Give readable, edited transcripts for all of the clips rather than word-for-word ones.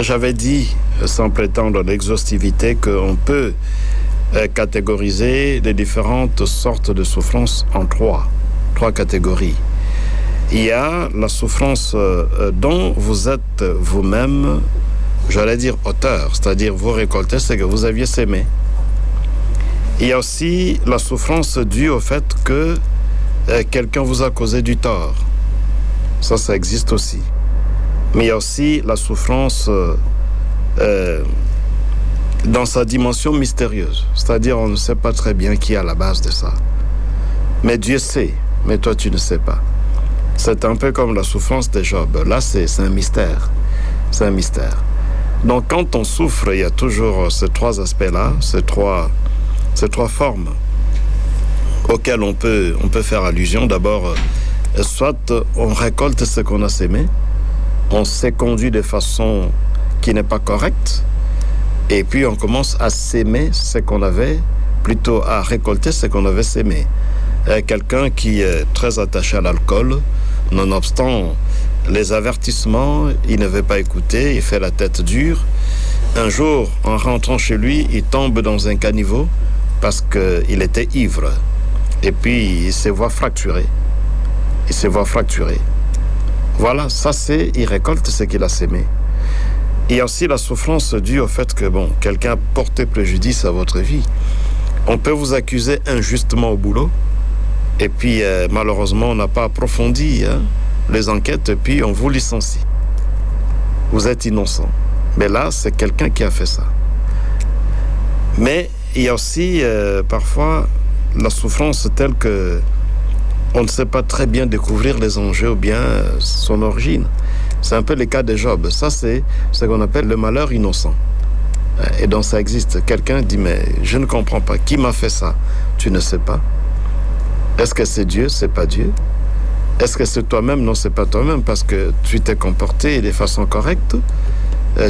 j'avais dit, sans prétendre l'exhaustivité, qu'on peut catégoriser les différentes sortes de souffrances en trois catégories. Il y a la souffrance dont vous êtes vous-même, j'allais dire auteur, c'est-à-dire vous récoltez ce que vous aviez sémé. Il y a aussi la souffrance due au fait que quelqu'un vous a causé du tort. Ça existe aussi. Mais il y a aussi la souffrance dans sa dimension mystérieuse. C'est-à-dire, on ne sait pas très bien qui est à la base de ça. Mais Dieu sait, mais toi, tu ne sais pas. C'est un peu comme la souffrance de Job. Là, c'est un mystère. C'est un mystère. Donc, quand on souffre, il y a toujours ces trois aspects-là, ces trois formes auxquelles on peut faire allusion. D'abord, soit on récolte ce qu'on a sémé, on s'est conduit de façon qui n'est pas correcte, et puis on commence à s'aimer ce qu'on avait, plutôt à récolter ce qu'on avait sémé. Quelqu'un qui est très attaché à l'alcool, nonobstant les avertissements, il ne veut pas écouter, il fait la tête dure. Un jour, en rentrant chez lui, il tombe dans un caniveau parce qu'il était ivre. Et puis, il se voit fracturé. Voilà, ça c'est, il récolte ce qu'il a sémé. Il y a aussi la souffrance due au fait que, quelqu'un a porté préjudice à votre vie. On peut vous accuser injustement au boulot, et puis malheureusement, on n'a pas approfondi les enquêtes, et puis on vous licencie. Vous êtes innocent. Mais là, c'est quelqu'un qui a fait ça. Mais il y a aussi parfois la souffrance telle que on ne sait pas très bien découvrir les enjeux ou bien son origine. C'est un peu le cas de Job. Ça, c'est ce qu'on appelle le malheur innocent. Et donc, ça existe. Quelqu'un dit, mais je ne comprends pas. Qui m'a fait ça? Tu ne sais pas. Est-ce que c'est Dieu? C'est pas Dieu. Est-ce que c'est toi-même? Non, c'est pas toi-même parce que tu t'es comporté de façon correcte.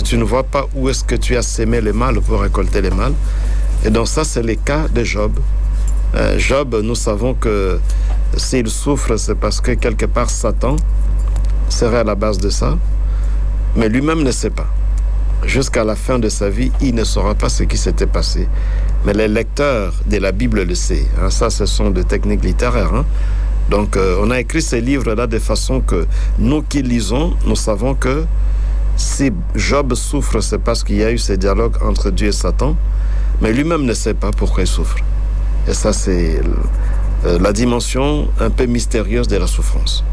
Tu ne vois pas où est-ce que tu as sémé le mal pour récolter le mal. Et donc, ça, c'est le cas de Job. Job, nous savons que s'il souffre, c'est parce que quelque part Satan serait à la base de ça, mais lui-même ne sait pas. Jusqu'à la fin de sa vie, il ne saura pas ce qui s'était passé. Mais les lecteurs de la Bible le savent. Ça, ce sont des techniques littéraires. Donc, on a écrit ces livres-là de façon que nous qui lisons, nous savons que si Job souffre, c'est parce qu'il y a eu ce dialogue entre Dieu et Satan, mais lui-même ne sait pas pourquoi il souffre. Et ça, c'est la dimension un peu mystérieuse de la souffrance.